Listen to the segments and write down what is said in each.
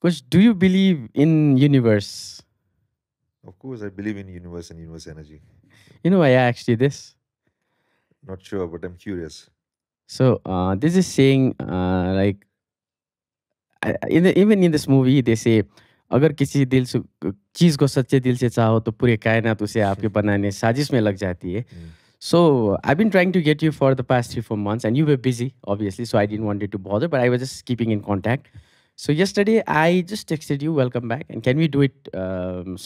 Coach, do you believe in universe? Of course, I believe in universe and universe energy. You know why I asked you this? Not sure, but I'm curious. So this is saying like even in this movie they say अगर किसी दिल से चीज को सच्चे दिल से चाहो तो पूरे कायनात उसे आपके बनाने साजिश में लग जाती है. Mm. So I've been trying to get you for the past 3 4 months, and you were busy, obviously. So I didn't want you to bother, but I was just keeping in contact. So yesterday I just texted you, welcome back, and can we do it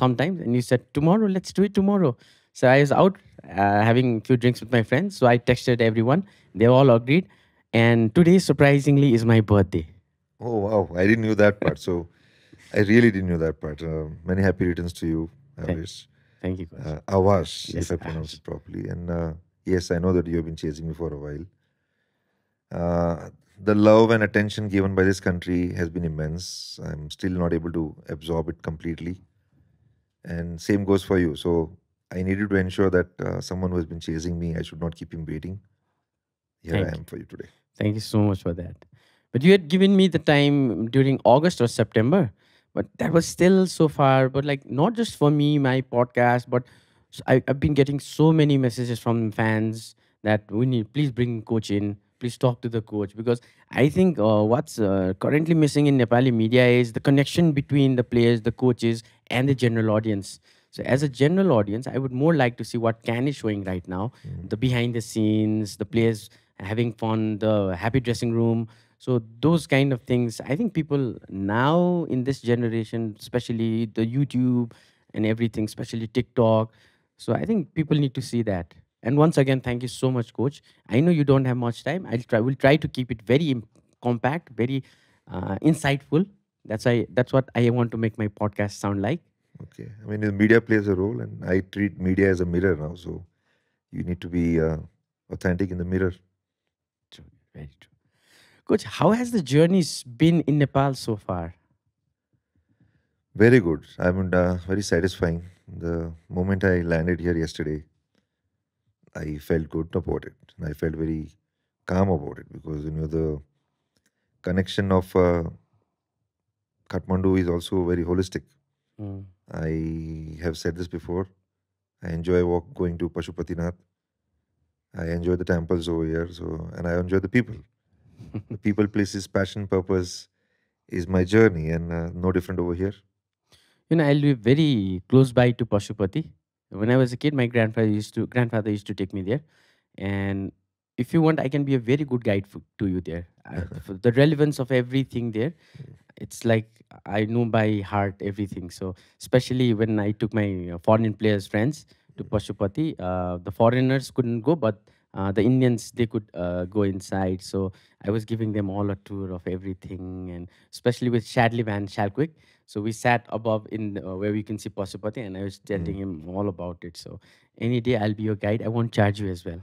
sometime? And you said tomorrow. Let's do it tomorrow. So I was out having a few drinks with my friends. So I texted everyone. They all agreed. And today, surprisingly, is my birthday. Oh wow, I didn't know that part. So I really didn't know that part. Many happy returns to you, Thank, Avish. thank you, coach. Avash, if Yes, I pronounce it properly. And yes, I know that you have been chasing me for a while. The love and attention given by this country has been immense. I'm still not able to absorb it completely. And same goes for you. So I needed to ensure that someone who has been chasing me, I should not keep him waiting. Here I thank you. am for you today. Thank you so much for that. But you had given me the time during August or September, but that was still so far. But like, not just for me, my podcast, but I've been getting so many messages from fans that we need, please bring coach in, please talk to the coach. Because I think what's currently missing in Nepali media is the connection between the players, the coaches, and the general audience. So, as a general audience, I would more like to see what Can is showing right now, Mm. the behind the scenes, the players having fun, the happy dressing room. So those kind of things, I think people now in this generation, especially the YouTube and everything, especially TikTok. So I think people need to see that. And once again, thank you so much, coach. I know you don't have much time. Will try to keep it very compact, very insightful. That's what I want to make my podcast sound like. Okay. I mean, the media plays a role, and I treat media as a mirror now. So you need to be authentic in the mirror. True, very true. Coach, how has the journeys been in Nepal so far? Very good. I mean, very satisfying. The moment I landed here yesterday, I felt good about it. And I felt very calm about it because, the connection of Kathmandu is also very holistic. Mm. I have said this before. I enjoy going to Pashupatinath. I enjoy the temples over here. So, and I enjoy the people. The people, places, passion, purpose is my journey, and no different over here. I live very close by to Pashupati. When I was a kid, my grandfather used to take me there. And if you want, I can be a very good guide to you there. For the relevance of everything there, it's like I know by heart everything. So especially when I took my foreign players friends to Pashupati, the foreigners couldn't go, but the Indians they could go inside. So I was giving them all a tour of everything, and especially with Shadley Van Shalquick. So we sat above in where we can see Pashupati, and I was telling Mm, him all about it. So any day I'll be your guide. I won't charge you as well.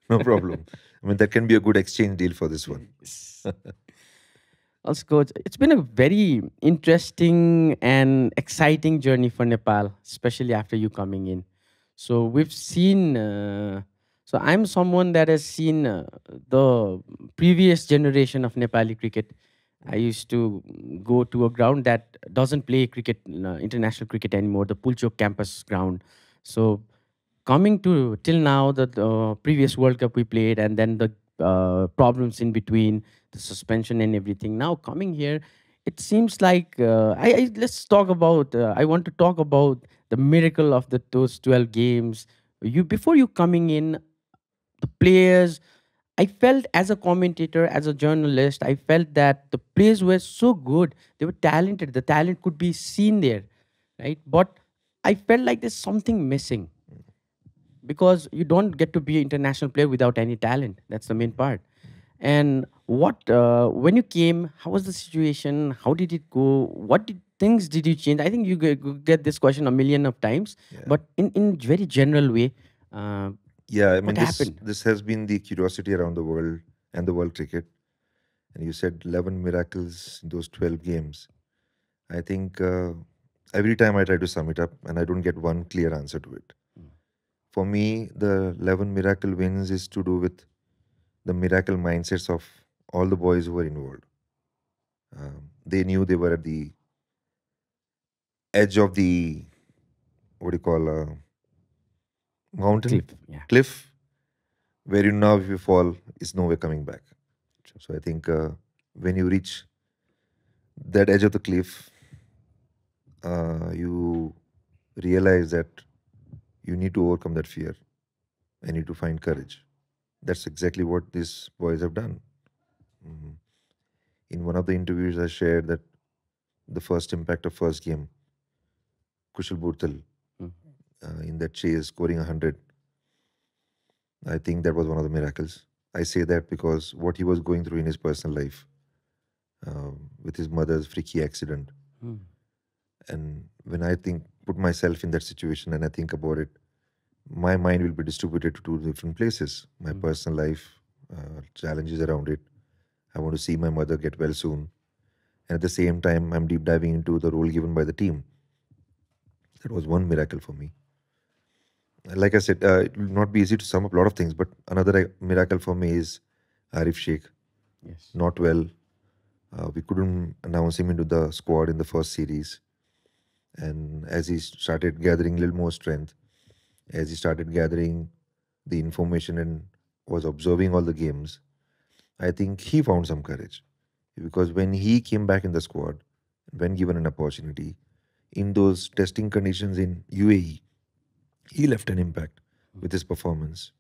no problem. I mean, that can be a good exchange deal for this one. Yes. Also, coach, it's been a very interesting and exciting journey for Nepal, especially after you coming in. So we've seen. So I'm someone that has seen the previous generation of Nepali cricket. I used to go to a ground that doesn't play cricket, international cricket anymore, the Pulchok campus ground. So coming to till now, the previous World Cup we played, and then the problems in between, the suspension and everything. Now coming here, it seems like let's talk about. I want to talk about the miracle of those 12 games. You before you coming in, the players. I felt as a commentator, as a journalist, I felt that the players were so good. They were talented. The talent could be seen there, right? But I felt like there's something missing because you don't get to be an international player without any talent. That's the main part. And what when you came, how was the situation? How did it go? What things did you change? I think you get this question a million of times, Yeah. but in very general way, uh, Yeah, I what mean, this happened? this has been the curiosity around the world and the world cricket. And you said 11 miracles in those 12 games. I think every time I try to sum it up, and I don't get one clear answer to it. For me, the 11 miracle wins is to do with the miracle mindsets of all the boys who were involved. They knew they were at the edge of the, what do you call, mountain, Cliff. Yeah. cliff, where you now if you fall, it's nowhere coming back. So I think when you reach that edge of the cliff, you realize that you need to overcome that fear and you need to find courage. That's exactly what these boys have done. Mhm. In one of the interviews, I shared that the first impact of first game, Kushal Burtal, Mm. in that chase, scoring 100, I think that was one of the miracles. I say that because what he was going through in his personal life, with his mother's freaky accident, Mm. and when I think, put myself in that situation and I think about it, my mind will be distributed to two different places. My Mm. personal life, challenges around it. I want to see my mother get well soon. And at the same time, I'm deep diving into the role given by the team. That was one miracle for me. Like I said, it will not be easy to sum up a lot of things, but another miracle for me is Arif Sheikh. Yes. Not well. We couldn't announce him into the squad in the first series. And as he started gathering a little more strength, as he started gathering the information and was observing all the games, I think he found some courage. Because when he came back in the squad, when given an opportunity, in those testing conditions in UAE, he left an impact with his performance.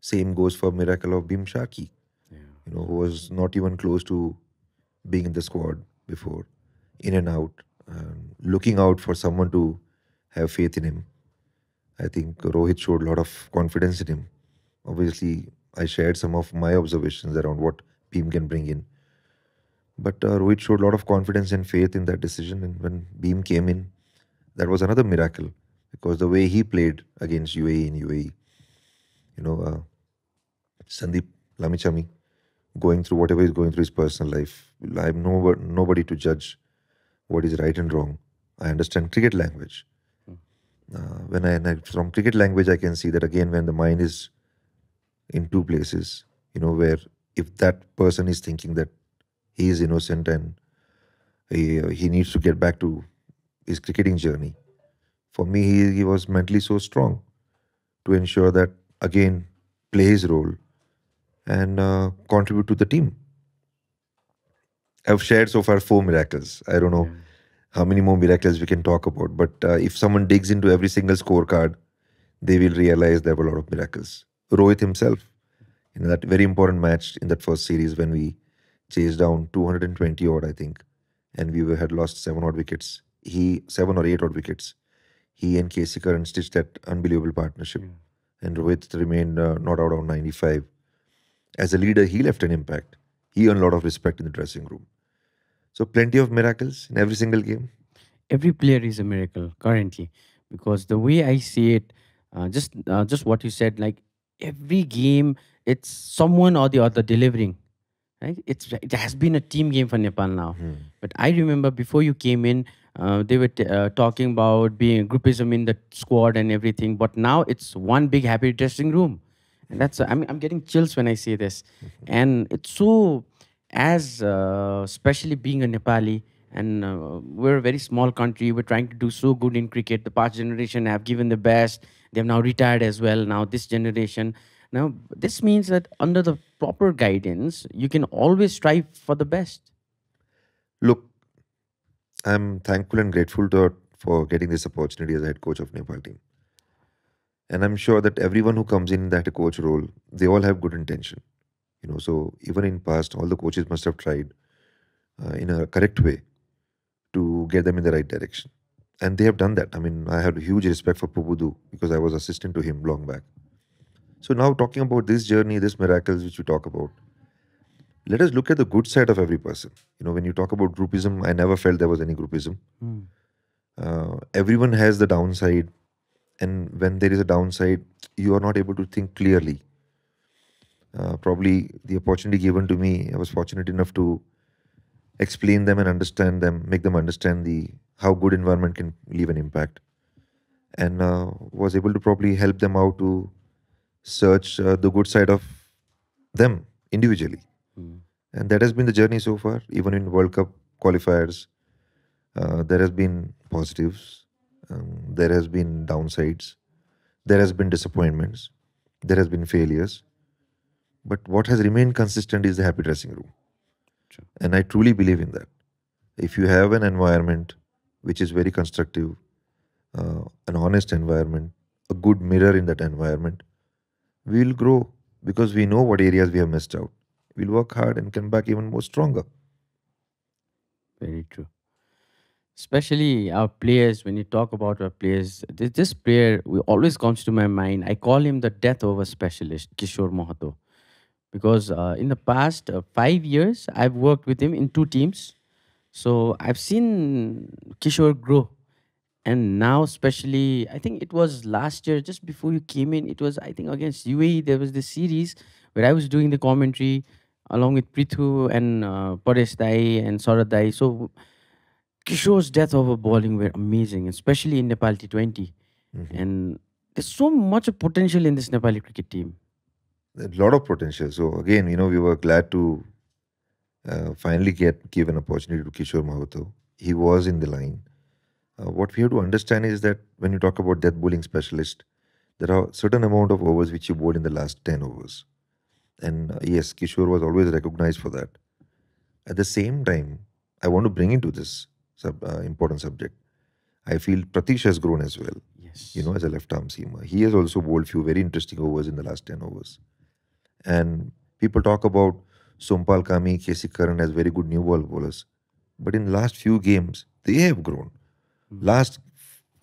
Same goes for miracle of Bim Shaki, Yeah. who was not even close to being in the squad before, in and out, looking out for someone to have faith in him. I think Rohit showed a lot of confidence in him. Obviously, I shared some of my observations around what Beam can bring in. But Rohit showed a lot of confidence and faith in that decision. And when Beam came in, that was another miracle because the way he played against UAE in UAE, you know, Sandeep Lamichami, going through whatever he's going through his personal life. I'm nobody to judge what is right and wrong. I understand cricket language. Mm. From cricket language, I can see that again when the mind is in two places, where if that person is thinking that he is innocent and he needs to get back to his cricketing journey, for me, he was mentally so strong to ensure that again play his role and contribute to the team. I've shared so far four miracles. I don't know Yeah. how many more miracles we can talk about, but if someone digs into every single scorecard, they will realize there were a lot of miracles. Rohit himself, in that very important match in that first series when we chased down 220 odd, I think, and had lost seven odd wickets. He 7 or 8 odd wickets. He and Casey Curran stitched that unbelievable partnership, Yeah. and Rohit remained not out on 95. As a leader, he left an impact. He earned a lot of respect in the dressing room. So plenty of miracles in every single game. Every player is a miracle currently, because the way I see it, just what you said, like every game, it's someone or the other delivering. Right? It has been a team game for Nepal now. Hmm. But I remember before you came in, they were talking about being groupism in the squad and everything. But now it's one big happy dressing room, and that's I'm getting chills when I say this, and it's so as especially being a Nepali. And we're a very small country. We're trying to do so good in cricket. The past generation have given the best. They've now retired as well. Now this generation, now, this means that under the proper guidance, you can always strive for the best. Look, I'm thankful and grateful for getting this opportunity as a head coach of Nepal team. And I'm sure that everyone who comes in that coach role, they all have good intention. So even in past, all the coaches must have tried in a correct way to get them in the right direction. And they have done that. I mean, I had huge respect for Pubudu because I was assistant to him long back. So now talking about this journey, this miracles which we talk about, let us look at the good side of every person. When you talk about groupism, I never felt there was any groupism. Hmm. Everyone has the downside, and when there is a downside, you are not able to think clearly. Probably the opportunity given to me, I was fortunate enough to explain them and understand them, make them understand the how good environment can leave an impact, and was able to probably help them out to search the good side of them individually. Hmm. And that has been the journey so far, even in World Cup qualifiers. There has been positives, there has been downsides, there has been disappointments, there has been failures. But what has remained consistent is the happy dressing room. True. And I truly believe in that. If you have an environment which is very constructive, an honest environment, a good mirror in that environment, we'll grow because we know what areas we have missed out. We'll work hard and come back even more stronger. Very true. Especially our players, when you talk about our players, this player always comes to my mind. I call him the death over specialist, Kishore Mahato. Because in the past 5 years, I've worked with him in two teams. So I've seen Kishore grow. And now, especially, I think it was last year, just before you came in, it was, I think, against UAE, there was this series where I was doing the commentary along with Prithu and Paresh Dai and Saurabh Dai. So Kishore's death over bowling were amazing, especially in Nepal T20. Mhm. And there's so much of potential in this Nepali cricket team. A lot of potential. So again, we were glad to finally give an opportunity to Kishore Mahato. He was in the line. What we have to understand is that when you talk about death bowling specialist, there are certain amount of overs which you bowled in the last 10 overs. And yes, Kishore was always recognized for that. At the same time, I want to bring into this important subject. I feel Pratish has grown as well, Yes. as a left arm seamer. He has also bowled few very interesting overs in the last 10 overs. And people talk about Sompal Kami, KC Karan as very good new ball bowlers. But in the last few games, they have grown. Mm. Last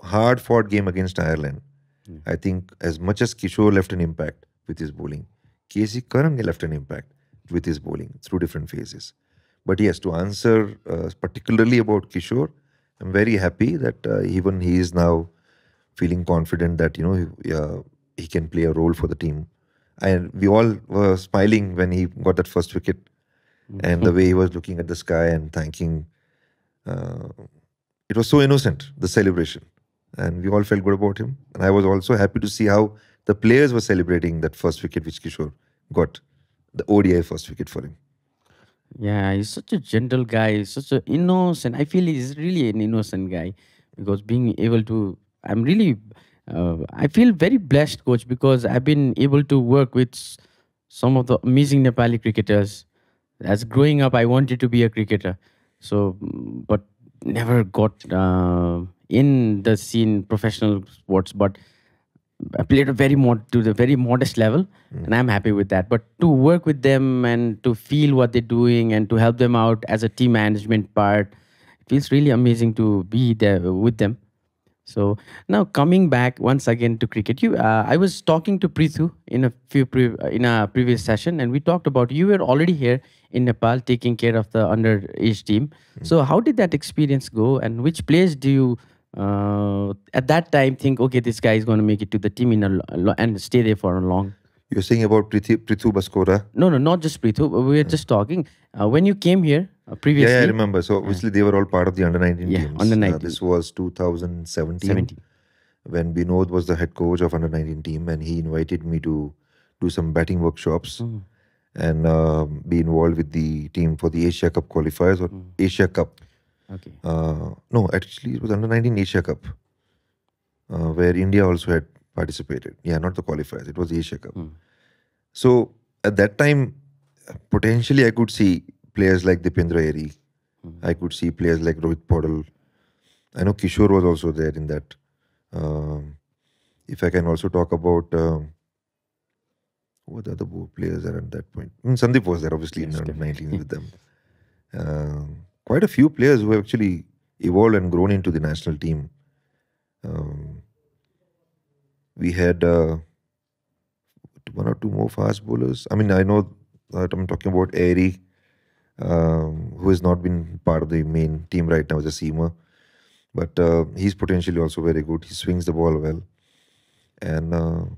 hard fought game against Ireland, Mm. I think as much as Kishore left an impact with his bowling, KC Karan left an impact with his bowling through different phases. But yes, to answer particularly about Kishore, I'm very happy that even he is now feeling confident that he can play a role for the team. And we all were smiling when he got that first wicket, and the way he was looking at the sky and thanking. Uh, it was so innocent, the celebration, and we all felt good about him. And I was also happy to see how the players were celebrating that first wicket which Kishore got, the ODI first wicket for him. Yeah, he's such a gentle guy. He's such an innocent. I feel he's really an innocent guy because being able to, I'm really, I feel very blessed, coach, because I've been able to work with some of the amazing Nepali cricketers. As growing up, I wanted to be a cricketer, so but never got in the scene professional sports. But I played a to the very modest level, and I'm happy with that. But to work with them and to feel what they're doing and to help them out as a team management part, it feels really amazing to be there with them. So now coming back once again to cricket, I was talking to Prithu in in a previous session, and we talked about you were already here in Nepal taking care of the underage team. So how did that experience go, and which players do you at that time think, okay, this guy is going to make it to the team in and stay there for a long? You're saying about Prithu Baskora. No, no, not just Prithu. We were just talking when you came here Yeah, I previously. remember. So obviously they were all part of the under 19 Yeah, on the teams. 19, This was 2017 17. when Binod was the head coach of under 19 team, and he invited me to do some batting workshops Mm, and be involved with the team for the Asia Cup qualifiers or Asia Cup. okay. No, actually it was under 19 Asia Cup where India also had participated. Yeah, not the qualifiers. It was the Asia Cup. Mm, So at that time, potentially I could see players like Dipendra Eri. I could see players like Rohit Podal. I know Kishore was also there in that. Um, if I can also talk about what other players are at that point. Sandeep was there, obviously, in yes, under definitely. 19 with them. Quite a few players who have actually evolved and grown into the national team. Um, we had one or two more fast bowlers. I mean, I know that I'm talking about Airy, who has not been part of the main team right now as a seamer. But he's potentially also very good. He swings the ball well. And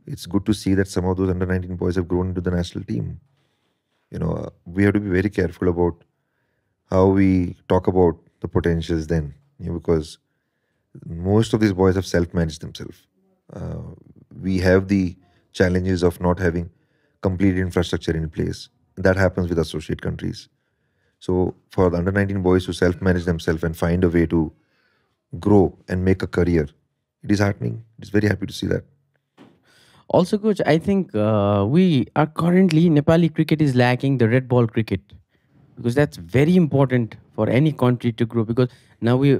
it's good to see that some of those under 19 boys have grown into the national team. We have to be very careful about how we talk about the potentials then, because most of these boys have self-managed themselves. We have the challenges of not having complete infrastructure in place. That happens with associate countries. So for the under 19 boys to self manage themselves and find a way to grow and make a career, it is heartening. It's very happy to see that. Also, coach, I think we are currently Nepali cricket is lacking the red ball cricket, because that's very important for any country to grow. Because now we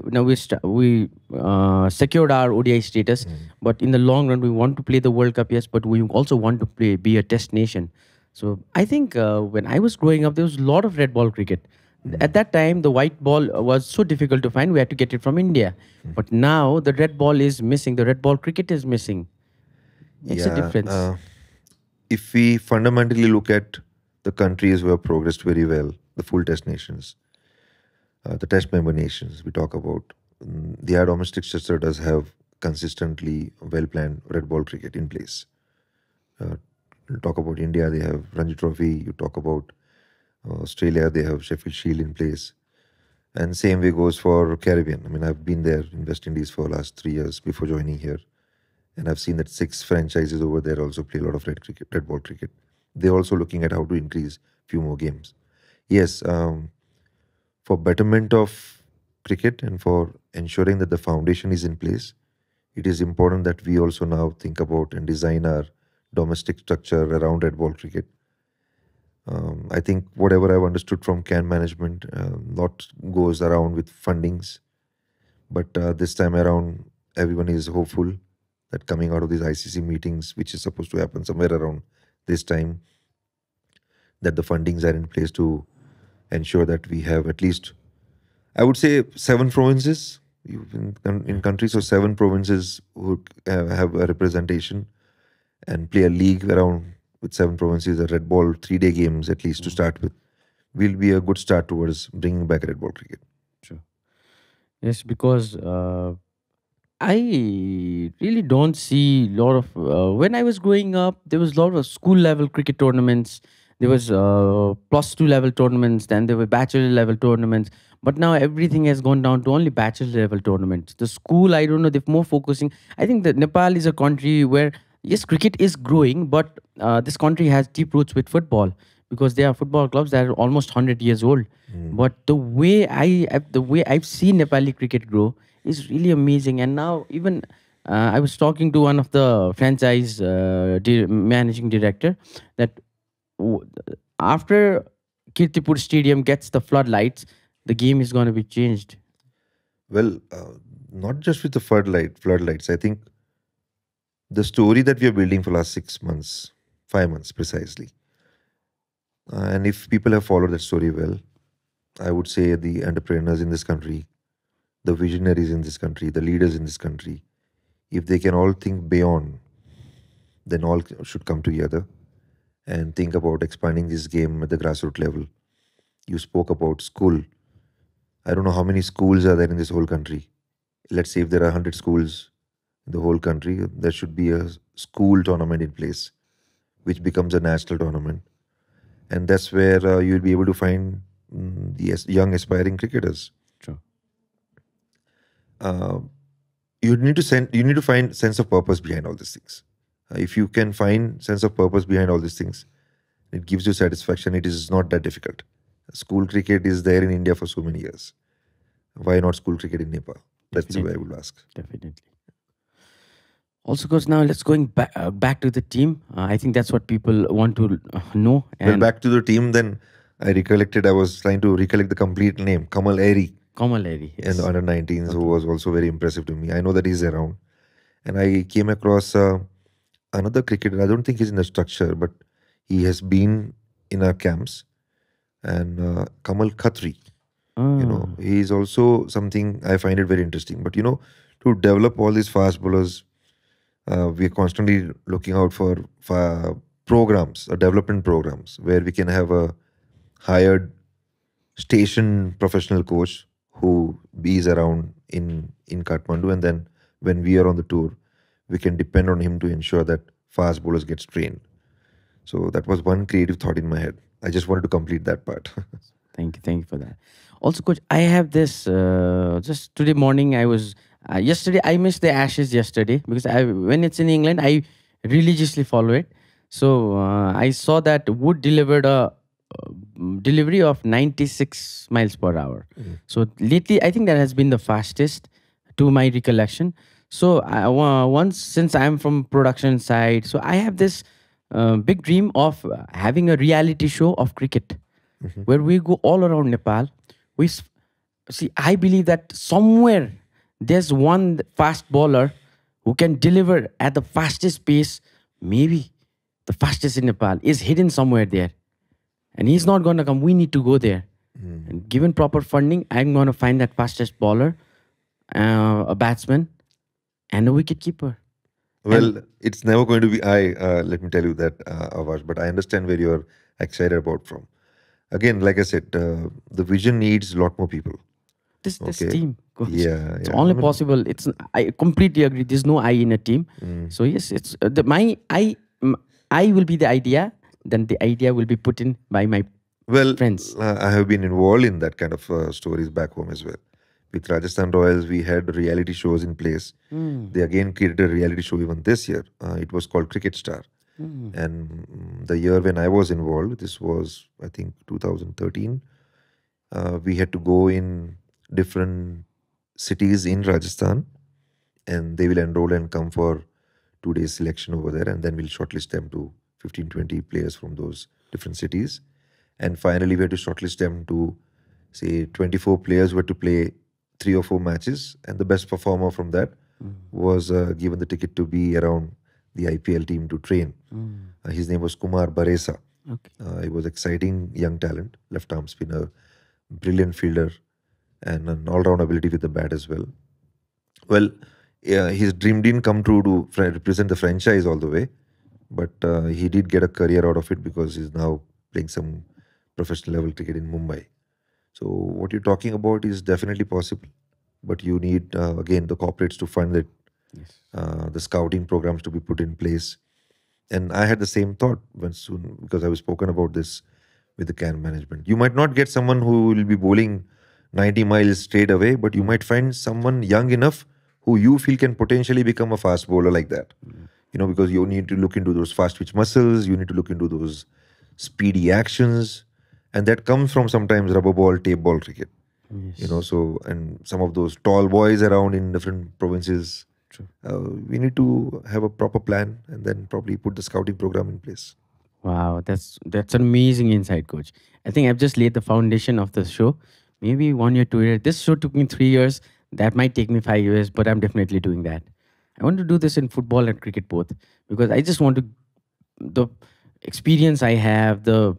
secured our ODI status, but in the long run we want to play the World Cup, yes, but we also want to be a test nation. So I think when I was growing up, there was a lot of red ball cricket. At that time, the white ball was so difficult to find. We had to get it from India. But now the red ball is missing. The red ball cricket is missing. Makes a Yeah. difference. If we fundamentally look at the countries who have progressed very well, the full test nations, the test member nations we talk about, their domestic structure does have consistently well planned red ball cricket in place. Uh, you talk about India, they have Ranji Trophy. You talk about Australia, they have Sheffield Shield in place. And same way goes for Caribbean. I mean, I've been there in West Indies for last 3 years before joining here, and I've seen that 6 franchises over there also play a lot of red ball cricket. They're also looking at how to increase few more games. Yes, for betterment of cricket and for ensuring that the foundation is in place, it is important that we also now think about and design our domestic structure around red ball cricket. I think whatever I've understood from CAN management, lot goes around with fundings, but this time around, everyone is hopeful that coming out of these ICC meetings, which is supposed to happen somewhere around this time, that the fundings are in place to ensure that we have at least, I would say, 7 provinces in countries, so 7 provinces who have a representation and play a league around with 7 provinces, a red ball 3-day games at least to start with, will be a good start towards bringing back red ball cricket. Sure. Yes, because I really don't see a lot of. When I was growing up, there was a lot of school level cricket tournaments. There was +2 level tournaments. Then there were bachelor level tournaments. But now everything has gone down to only bachelor level tournaments. The school, I don't know, they're more focusing. I think that Nepal is a country where yes, cricket is growing, but this country has deep roots with football, because there are football clubs that are almost 100 years old. But the way I've seen Nepali cricket grow is really amazing. And now even I was talking to one of the franchise managing director that w- after Kirtipur Stadium gets the floodlights, the game is going to be changed. Well, not just with the floodlights. I think the story that we are building for last 6 months, 5 months precisely, and if people have followed that story well, I would say the entrepreneurs in this country, the visionaries in this country, the leaders in this country, if they can all think beyond, then all should come together and think about expanding this game at the grassroots level. You spoke about school. I don't know how many schools are there in this whole country. Let's say if there are 100 schools in the whole country, there should be a school tournament in place, which becomes a national tournament. And that's where you'll be able to find the young aspiring cricketers. True. Uh, you need to find sense of purpose behind all these things. If you can find sense of purpose behind all these things, it gives you satisfaction. It is not that difficult. School cricket is there in India for so many years. Why not school cricket in Nepal? That's the way I Definitely. would ask. Definitely. Also, because now let's going back to the team. I think that's what people want to know. Well, And back to the team, then I was trying to recollect the complete name, Kamal Airy, Kamaleri, in the yes. under 19s, who Okay. was also very impressive to me. I know that he's around. And I came across another cricketer. I don't think he's in the structure, but he has been in our camps. And Kamal Khatri, Ah, he is also something I find it very interesting. But, to develop all these fast bowlers, we are constantly looking out for programs, development programs, where we can have a hired station professional coach who is around in Kathmandu, and then when we are on the tour, we can depend on him to ensure that fast bowlers gets trained. So that was one creative thought in my head. I just wanted to complete that part. thank you for that. Also, coach, I have this. Just today morning, I was. Yesterday, I missed the Ashes yesterday, because when it's in England, I religiously follow it. So I saw that Wood delivered a delivery of 96 miles per hour. Mm. So lately, I think that has been the fastest to my recollection. So once, since I'm from production side, so I have this big dream of having a reality show of cricket Mhm. where we go all around Nepal. We see. I believe that somewhere there's one fast bowler who can deliver at the fastest pace. Maybe the fastest in Nepal is hidden somewhere there, and he's not going to come. We need to go there. Mm. And given proper funding, I'm going to find that fastest bowler, a batsman, and a wicket keeper. And Well, it's never going to be I. Let me tell you that, Avash. But I understand where you're excited about from. Again, like I said, the vision needs a lot more people. this Okay. team, coach, Yeah, it's yeah. I only mean, possible. It's I completely agree. There's no I in a team. mm. So yes, it's my I will be the idea. Then the idea will be put in by my Well, friends. I have been involved in that kind of stories back home as well. With Rajasthan Royals, we had reality shows in place. Mm, They again created a reality show even this year. It was called Cricket Star. mm, And the year when I was involved, this was, I think, 2013, we had to go in different cities in Rajasthan, and they will enroll and come for 2 days selection over there, and then we'll shortlist them to 15, 20 players from those different cities. And finally, we had to shortlist them to, say, 24 players were to play 3 or 4 matches, and the best performer from that mm, was given the ticket to be around the IPL team to train. mm. His name was Kumar Baresa. Okay. He was exciting young talent, left arm spinner, brilliant fielder, and an all-round ability with the bat as well. Well, yeah, his dream didn't come true to represent the franchise all the way, but he did get a career out of it because he's now playing some professional level cricket in Mumbai. So what you're talking about is definitely possible, but you need again the corporates to fund it, Yes. the scouting programs to be put in place. And I had the same thought when soon because I was spoken about this with the can management. You might not get someone who will be bowling 90 miles straight away, but you Mm, might find someone young enough who you feel can potentially become a fast bowler like that. mm, Because you need to look into those fast twitch muscles, you need to look into those speedy actions, and that comes from sometimes rubber ball, tape ball cricket. yes. So and some of those tall boys around in different provinces, True. we need to have a proper plan and then probably put the scouting program in place. Wow, that's an amazing insight, coach. I think I've just laid the foundation of the show. Maybe 1 year, 2 years. This show took me 3 years. That might take me 5 years, but I'm definitely doing that. I want to do this in football and cricket both because I just want to the experience I have, the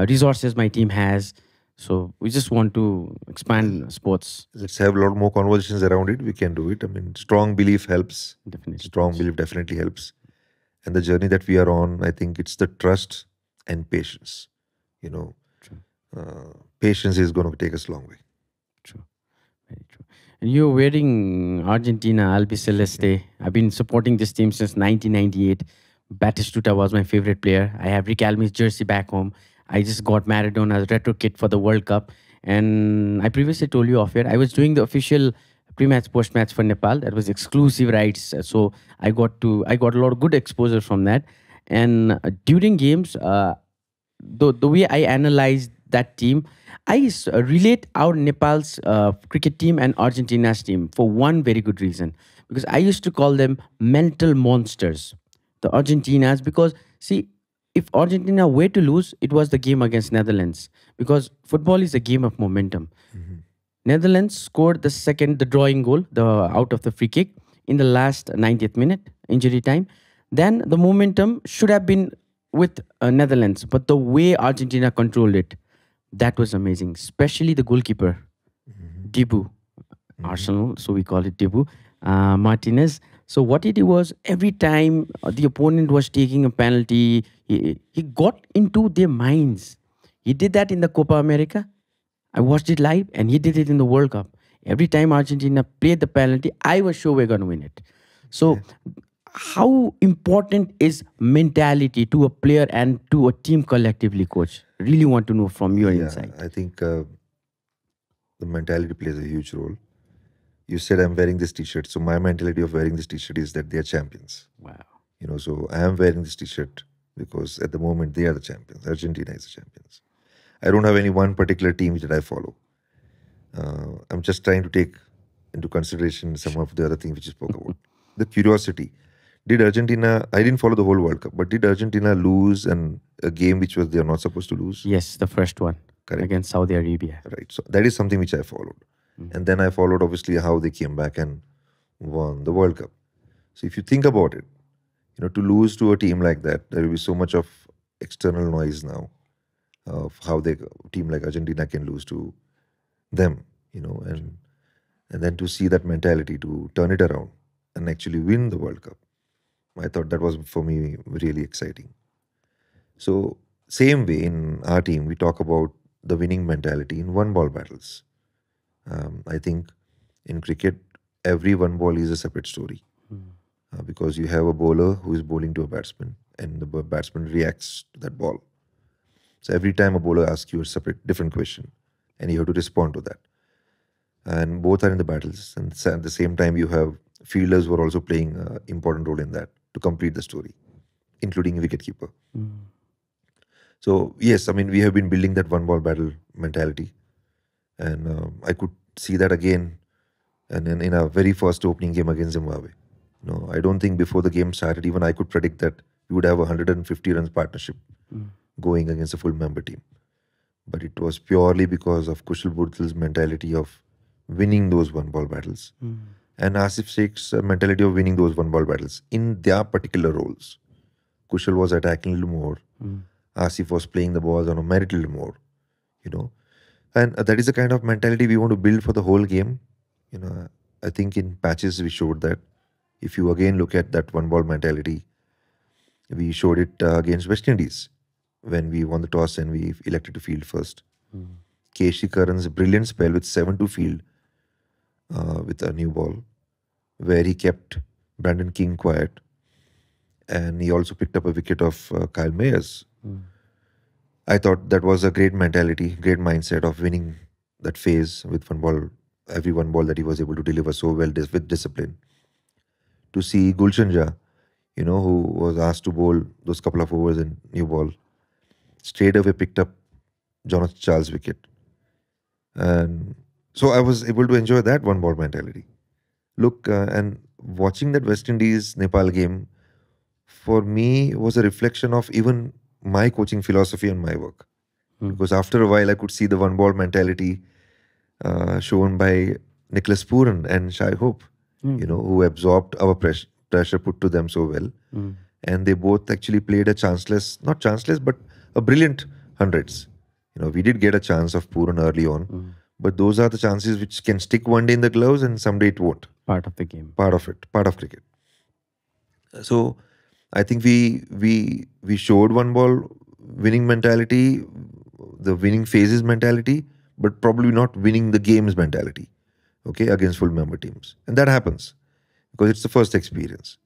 resources my team has. So we just want to Well, expand sports. let's have a lot more conversations around it. We can do it. I mean, strong belief helps. Definitely, Strong coach. belief definitely helps. And the journey that we are on, I think it's the trust and patience. You know, True, patience is going to take us a long way. true, very true. And you're wearing Argentina Albi Celeste. I've been supporting this team since 1998. Batistuta was my favorite player. I have Riquelme's jersey back home. I just got Maradona's retro kit for the World Cup. And I previously told you off air, I was doing the official pre-match, post-match for Nepal. That was exclusive rights. So I got a lot of good exposure from that. And during games, the way I analyze that team, I relate our Nepal's cricket team and Argentina's team for one very good reason. Because I used to call them mental monsters, the Argentinas. Because see, if Argentina were to lose, it was the game against Netherlands. Because football is a game of momentum. Mhm. Netherlands scored the drawing goal, the out of the free kick in the last 90th minute, injury time. Then the momentum should have been with Netherlands, but the way Argentina controlled it, that was amazing. Especially the goalkeeper, Mhm. Dibu, Mhm. Arsenal, so we call it Dibu, Martinez. So what he did was every time the opponent was taking a penalty, he got into their minds. He did that in the Copa America. I watched it live, and he did it in the World Cup. Every time Argentina played the penalty, I was sure we're going to win it. So, Okay. how important is mentality to a player and to a team collectively, coach? Really want to know from your Yeah, insight. I think the mentality plays a huge role. You said I'm wearing this T-shirt, so my mentality of wearing this T-shirt is that they are champions. Wow. So I am wearing this T-shirt because at the moment they are the champions. Argentina is the champions. I don't have any one particular team that I follow. I'm just trying to take into consideration some of the other things which you spoke about. The curiosity. Did Argentina, I didn't follow the whole World Cup, but did Argentina lose and a game which was they are not supposed to lose? Yes, the first one Correct. against Saudi Arabia. Right. So that is something which I followed. And then I followed obviously how they came back and won the World Cup. So if you think about it, to lose to a team like that, there will be so much of external noise now of how they team like Argentina can lose to them, and then to see that mentality to turn it around and actually win the World Cup. I thought that was for me really exciting. So same way in our team, we talk about the winning mentality in one ball battles. I think in cricket, every one ball is a separate story because you have a bowler who is bowling to a batsman and the batsman reacts to that ball. So every time a bowler asks you a separate, different question and you have to respond to that. And both are in the battles. And at the same time, you have fielders who are also playing an important role in that to complete the story, including wicketkeeper. So yes, I mean, we have been building that one ball battle mentality. And I could see that again and in our very first opening game against Zimbabwe. I don't think before the game started, even I could predict that we would have a 150 runs partnership going against a full member team. But it was purely because of Kushal Budhal's mentality of winning those one ball battles and Asif Sheikh's mentality of winning those one ball battles in their particular roles. Kushal was attacking a little more. Asif was playing the balls on a merit a little more, And that is the kind of mentality we want to build for the whole game. I think in patches we showed that. If you again look at that one ball mentality, we showed it against West Indies when we won the toss and we elected to field first. Keshi Karan's brilliant spell with 7 to field with a new ball, where he kept Brandon King quiet, and he also picked up a wicket of Kyle Mayers. I thought that was a great mentality, great mindset of winning that phase with one ball, every one ball that he was able to deliver so well with discipline. To see Gulshan Jha, who was asked to bowl those couple of overs in new ball, straight away picked up Jonathan Charles' wicket. And so I was able to enjoy that one ball mentality. Look, and watching that West Indies Nepal game, for me, was a reflection of even my coaching philosophy and my work. Because after a while, I could see the one ball mentality shown by Nicholas Pooran and Shai Hope, who absorbed our pressure put to them so well. And they both actually played not chanceless, but a brilliant hundreds. We did get a chance of Pooran early on, but those are the chances which can stick one day in the gloves and someday it won't. Part of the game. Part of it, part of cricket. So I think we showed one ball winning mentality, the winning phases mentality, but probably not winning the games mentality, against full member teams. And that happens because it's the first experience.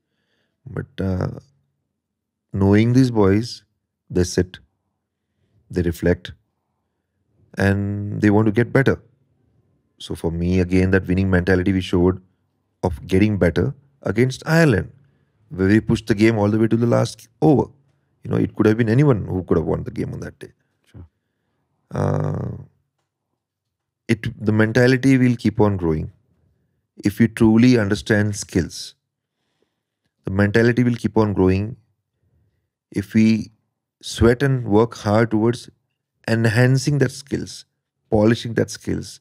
But knowing these boys, they sit, they reflect, and they want to get better. So for me, again, that winning mentality we showed of getting better against Ireland, where we pushed the game all the way to the last over. It could have been anyone who could have won the game on that day. Sure. The mentality will keep on growing if we truly understand skills. The mentality will keep on growing if we sweat and work hard towards enhancing that skills, polishing that skills,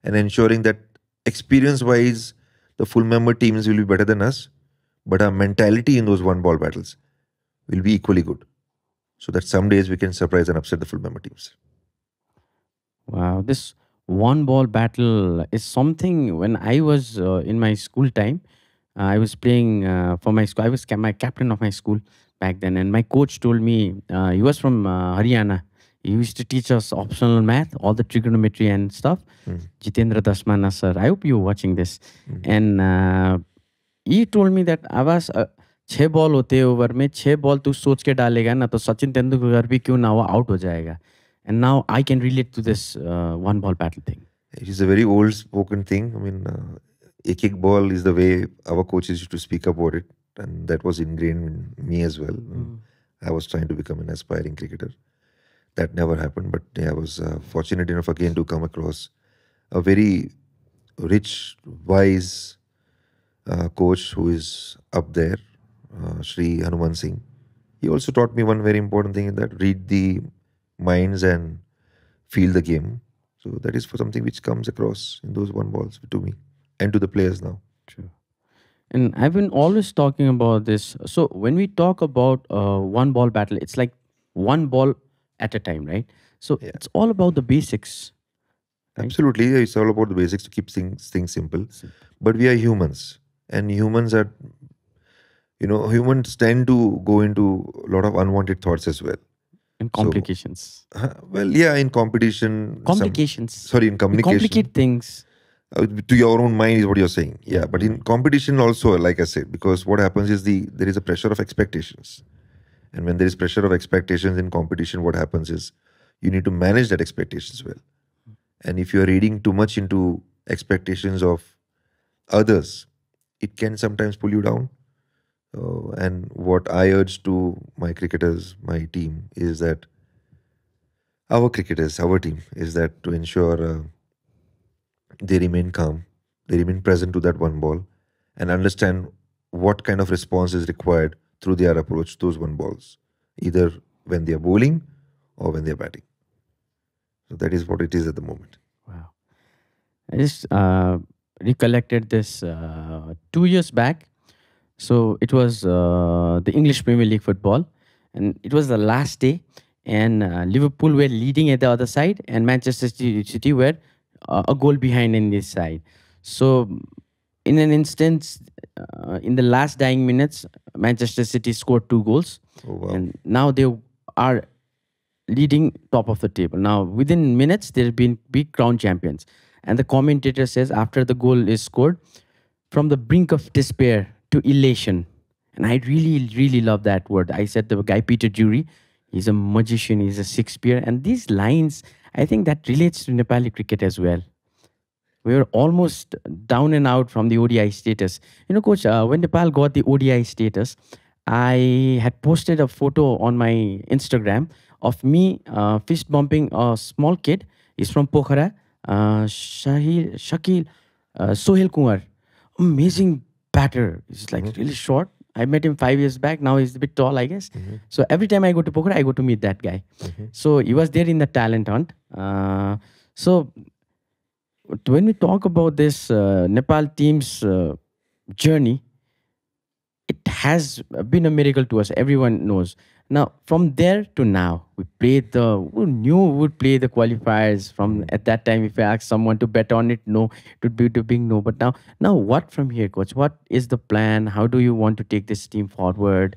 and ensuring that experience-wise, the full member teams will be better than us, but our mentality in those one ball battles will be equally good. So that some days we can surprise and upset the full member teams. Wow, this one ball battle is something when I was in my school time. I was playing for my school. I was my captain of my school back then, and my coach told me he was from Haryana. He used to teach us optional math, all the trigonometry and stuff. Jitendra Dasmana sir. I hope you're watching this. And he told me that Avash 6 ball होते हैं over में 6 ball तू सोच के डालेगा ना तो सचिन तेंदुलकर भी क्यों ना हो आउट हो जाएगा. And now I can relate to this one ball battle thing. It is a very old spoken thing. I mean, a kick ball is the way our coaches used to speak about it, and that was ingrained in me as well. I was trying to become an aspiring cricketer. that never happened. But yeah, I was fortunate enough again to come across a very rich, wise coach who is up there, Sri Hanuman Singh. He also taught me one very important thing in that read the minds and feel the game. So that is for something which comes across in those one balls to me and to the players now. True. And I've been always talking about this. So when we talk about one ball battle, it's like one ball at a time, right? So Yeah, it's all about the basics, right? absolutely. It's all about the basics to keep things simple. Simple. But we are humans, and humans are, humans tend to go into a lot of unwanted thoughts as well. And So, complications. well, yeah, in competition, Complications. sorry, in We communication, complicate things. to your own mind is what you're saying. Yeah, Yeah, but yeah. in competition also, like I said, because what happens is there is a pressure of expectations, and when there is pressure of expectations in competition, what happens is you need to manage that expectations well. And if you're reading too much into expectations of others, it can sometimes pull you down. And what I urge to my cricketers, my team, is that our cricketers, our team, is that to ensure they remain calm, they remain present to that one ball, and understand what kind of response is required through their approach to those one balls, either when they are bowling or when they are batting. So that is what it is at the moment. Wow. I just recollected this 2 years back. So it was the English Premier League football, and it was the last day, and Liverpool were leading at the other side, and Manchester City were a goal behind in this side. So in an instance, in the last dying minutes, Manchester City scored 2 goals, Oh wow! and now they are leading top of the table. Now, within minutes, they've been big crown champions. And the commentator says after the goal is scored, from the brink of despair to elation. And I really, really love that word. I said the guy Peter Jury, he's a magician, he's a Shakespeare. And these lines, I think that relates to Nepali cricket as well. We were almost down and out from the ODI status. You know, coach, when Nepal got the ODI status, I had posted a photo on my Instagram of me fist bumping a small kid. He's from Pokhara, Shakil, Sohel Kumar. Amazing batter. He's like really short. I met him 5 years back. Now he's a bit tall, I guess. So every time I go to Pokhara, I go to meet that guy. So he was there in the talent hunt. So when we talk about this Nepal team's journey, it has been a miracle to us. Everyone knows. Now, from there to now, we knew we would play the qualifiers. From at that time, if I asked someone to bet on it, no, it would be too big no. But now what from here, coach? What is the plan? How do you want to take this team forward?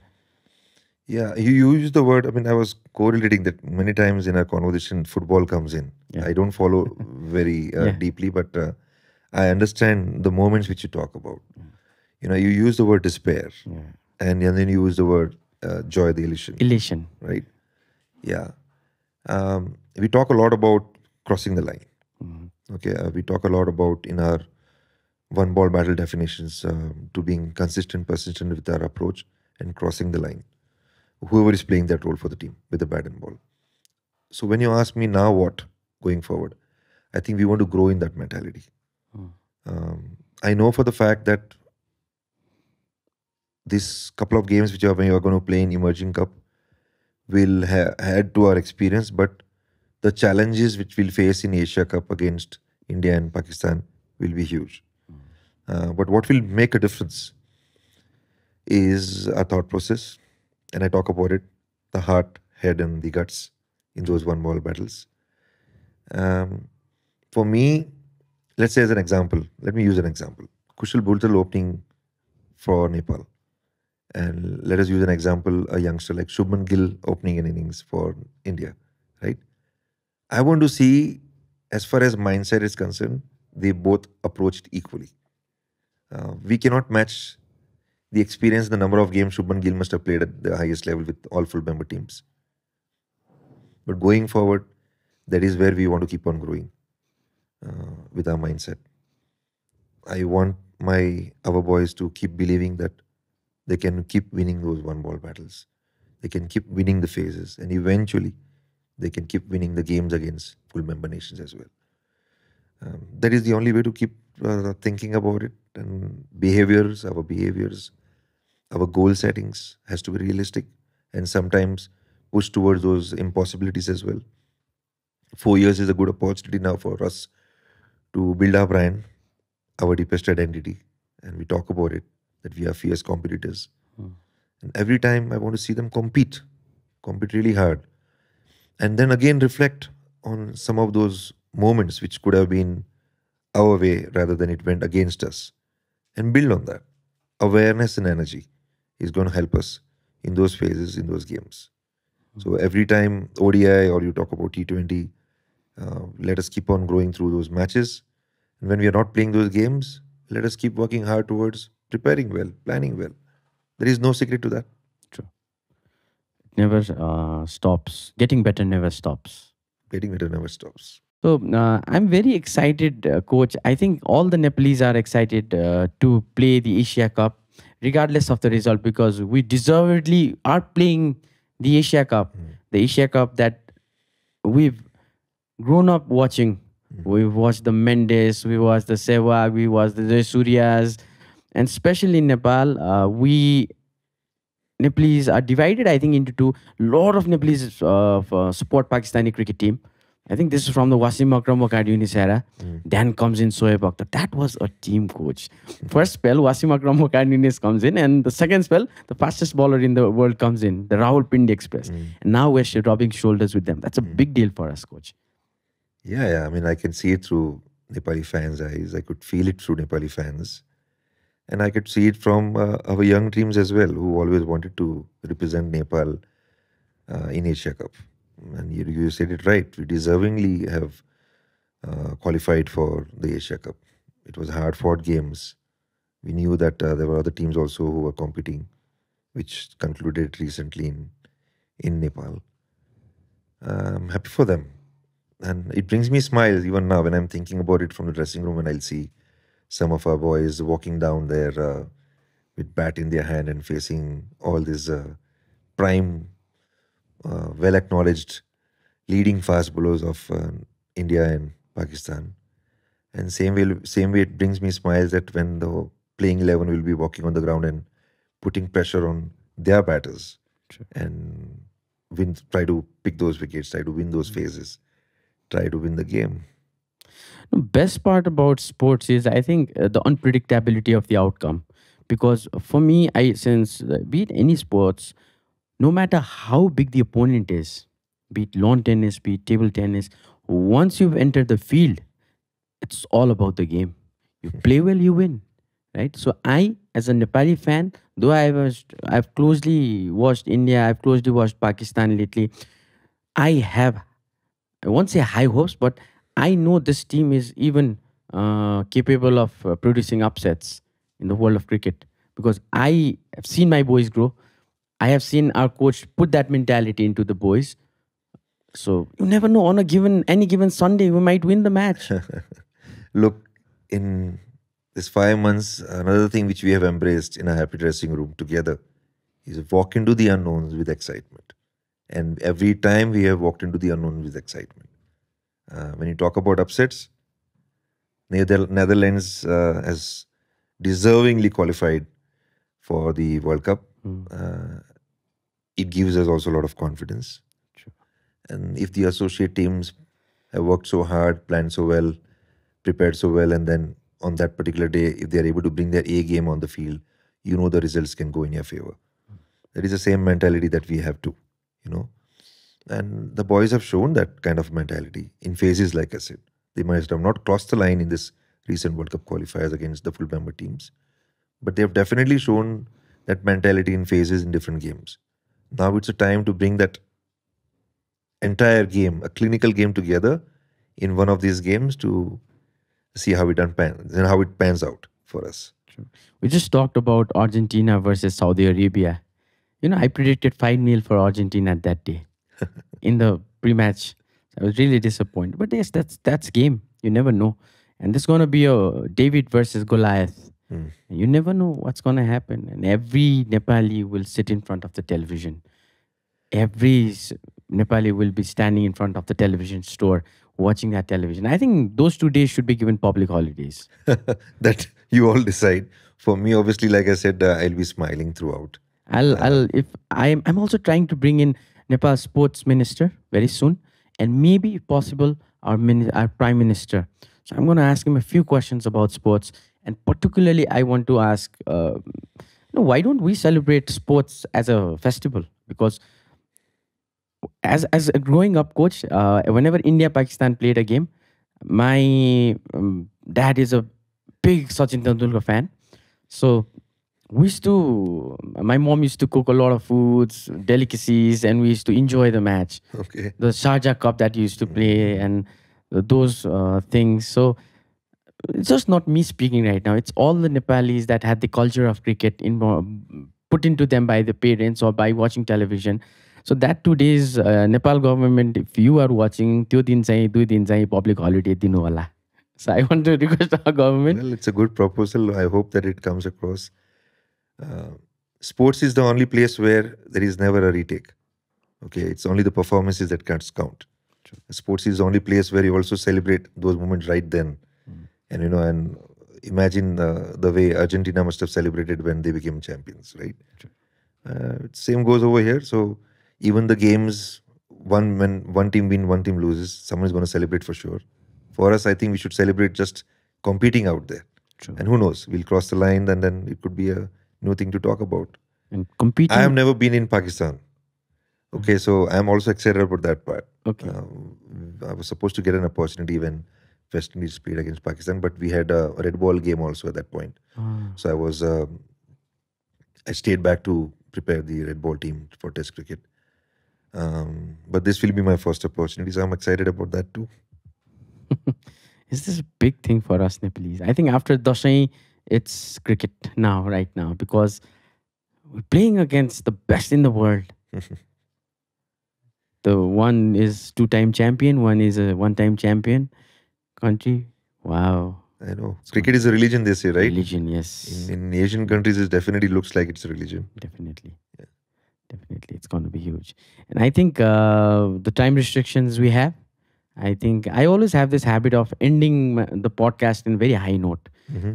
Yeah, you use the word. I mean, I was correlating that many times in our conversation. Football comes in. Yeah. I don't follow very Yeah. deeply, but I understand the moments which you talk about. You use the word despair, Yeah. and then you use the word joy, the elation, Elation. right? Yeah. We talk a lot about crossing the line. Okay, we talk a lot about in our one ball battle definitions to being consistent, persistent with our approach and crossing the line. Whoever is playing that role for the team with the bat and ball. So when you ask me now what going forward, I think we want to grow in that mentality. I know for the fact that this couple of games which you are going to play in Emerging Cup will add to our experience, but the challenges which we'll face in Asia Cup against India and Pakistan will be huge. But what will make a difference is our thought process, and I talk about it, the heart, head, and the guts in those one ball battles. For me, let's say as an example, let me use an example. Kushal Bultal opening for Nepal. And let us use an example, a youngster like Shubman Gill opening an innings for India, right? I want to see, as far as mindset is concerned, they both approached equally. We cannot match the experience, the number of games Shubman Gill must have played at the highest level with all full member teams. But going forward, that is where we want to keep on growing with our mindset. I want our boys to keep believing that they can keep winning those one ball battles. They can keep winning the phases, and eventually they can keep winning the games against full member nations as well. That is the only way to keep thinking about it. And behaviors, our goal settings has to be realistic and sometimes push towards those impossibilities as well. 4 years is a good opportunity now for us to build our brand, our deepest identity, and we talk about it that we are fierce competitors. And every time I want to see them compete really hard, and then again reflect on some of those moments which could have been our way rather than it went against us, and build on that. Awareness and energy is going to help us in those phases, in those games. So every time ODI or you talk about T20, let us keep on growing through those matches. And when we are not playing those games, let us keep working hard towards preparing well, planning well. There is no secret to that. True. It never stops. Getting better never stops. Getting better never stops. So I'm very excited, coach. I think all the Nepalese are excited to play the Asia Cup, regardless of the result, because we deservedly are playing the Asia Cup, the Asia Cup that we've grown up watching. We've watched the Mendes, we watched the Sehwag, we watched the Suryas, and especially in Nepal, we Nepalese are divided, I think, into two. Lot of Nepalese support Pakistani cricket team. I think this is from the Wasim Akram Yunis era. Then comes in Shoaib Akhtar. That was a team, coach. First spell, Wasim Akram Yunis comes in, and the second spell, the fastest bowler in the world comes in, the Rahul Pindi Express. And now we're rubbing shoulders with them. That's a big deal for us, coach. Yeah. I mean, I can see it through Nepali fans' eyes. I could feel it through Nepali fans. And I could see it from our young teams as well, who always wanted to represent Nepal in Asia Cup. And you said it right. We deservingly have qualified for the Asia Cup. It was hard-fought games. We knew that there were other teams also who were competing, which concluded recently in Nepal. I'm happy for them. And it brings me smiles even now when I'm thinking about it from the dressing room, and I'll see some of our boys walking down there with bat in their hand and facing all these prime, well-acknowledged leading fast bowlers of India and Pakistan. And same way, it brings me smiles that when the playing 11 will be walking on the ground and putting pressure on their batters and try to pick those wickets, try to win those phases, try to win the game. The best part about sports is, I think, the unpredictability of the outcome. Because for me, since be it any sports, no matter how big the opponent is, be it lawn tennis, be it table tennis, once you've entered the field, it's all about the game. You play well, you win, right? So I, as a Nepali fan, though I've closely watched India, I've closely watched Pakistan lately. I won't say high hopes, but I know this team is even capable of producing upsets in the world of cricket, because I have seen my boys grow. I have seen our coach put that mentality into the boys. So you never know. On any given Sunday, we might win the match. Look, in this 5 months, another thing which we have embraced in a happy dressing room together is walk into the unknowns with excitement. And every time we have walked into the unknown with excitement. When you talk about upsets, Netherlands has deservingly qualified for the World Cup. It gives us also a lot of confidence. Sure. And if the associate teams have worked so hard, planned so well, prepared so well, and then on that particular day, if they are able to bring their A game on the field, you know the results can go in your favor. That is the same mentality that we have too, you know. And the boys have shown that kind of mentality in phases, like I said. They might have not crossed the line in this recent World Cup qualifiers against the full member teams, but they have definitely shown that mentality in phases in different games. Now it's a time to bring that entire game, a clinical game, together in one of these games to see how it pans out for us. True. We just talked about Argentina versus Saudi Arabia. I predicted 5-0 for Argentina that day in the pre-match. I was really disappointed. But yes, that's game. You never know. And this is going to be a David versus Goliath. You never know what's going to happen. And every Nepali will sit in front of the television every Nepali will be standing in front of the television store watching that television. I think those 2 days should be given public holidays. That you all decide. For me, obviously, like I said, I'll be smiling throughout. I'll if I'm also trying to bring in Nepal sports minister very soon, and maybe if possible our prime minister. So I'm going to ask him a few questions about sports, and particularly I want to ask, why don't we celebrate sports as a festival? Because as a growing up coach, whenever India Pakistan played a game, my dad is a big Sachin Tendulkar fan. So my mom used to cook a lot of foods, delicacies, and we used to enjoy the match. Okay. The Sharjah Cup that used to play and those things. So it's just not me speaking right now. It's all the Nepalis that had the culture of cricket put into them by the parents or by watching television. So that 2 days, Nepal government, if you are watching, त्यो दिन चाहिँ 2 दिन चाहिँ public holiday dinu होला. So I want to request our government. Well, it's a good proposal. I hope that it comes across. Sports is the only place where there is never a retake. Okay, it's only the performances that count. Sports is the only place where you also celebrate those moments right then. And and imagine the way Argentina must have celebrated when they became champions, right? Same goes over here. So even the games, when one team wins, one team loses, someone is going to celebrate for sure. For us, I think we should celebrate just competing out there. True. And who knows, we'll cross the line, and then it could be a new thing to talk about. And competing. I have never been in Pakistan. Okay, so I'm also excited about that part. Okay. I was supposed to get an opportunity when West Indies played against Pakistan, but we had a red ball game also at that point. So I stayed back to prepare the red ball team for Test cricket. But this will be my first opportunity, so I'm excited about that too. Is this a big thing for us Nepalese? I think after Dashain, it's cricket now, right now, because we're playing against the best in the world. The one is 2-time champion, one is a 1-time champion country. Wow. I know. Cricket is a religion, they say, right? Religion, yes. In Asian countries, it definitely looks like it's a religion. Definitely. Yeah. Definitely. It's going to be huge. And I think the time restrictions we have, I think I always have this habit of ending the podcast in a very high note.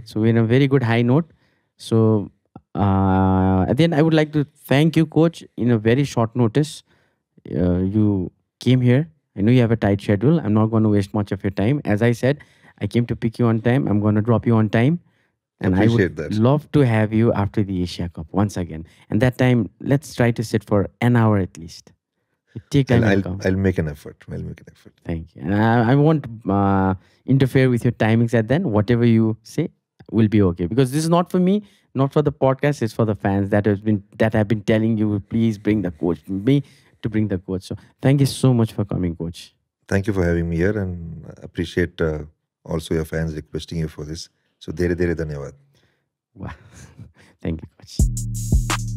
So we're in a very good high note. So at the end, I would like to thank you, Coach, in a very short notice. You came here. I know you have a tight schedule. I'm not going to waste much of your time. As I said, I came to pick you on time. I'm going to drop you on time. And I would love to have you after the Asia Cup once again. And that time, let's try to sit for an hour at least. Take time. I'll make an effort. Thank you. And I won't interfere with your timings at then. Whatever you say will be okay. Because this is not for me, not for the podcast. It's for the fans that have been telling you, please bring the coach. To bring the coach. So thank you so much for coming, Coach. Thank you for having me here, and appreciate also your fans requesting you for this. So, dere dhanyawad. Wow. Thank you, Coach.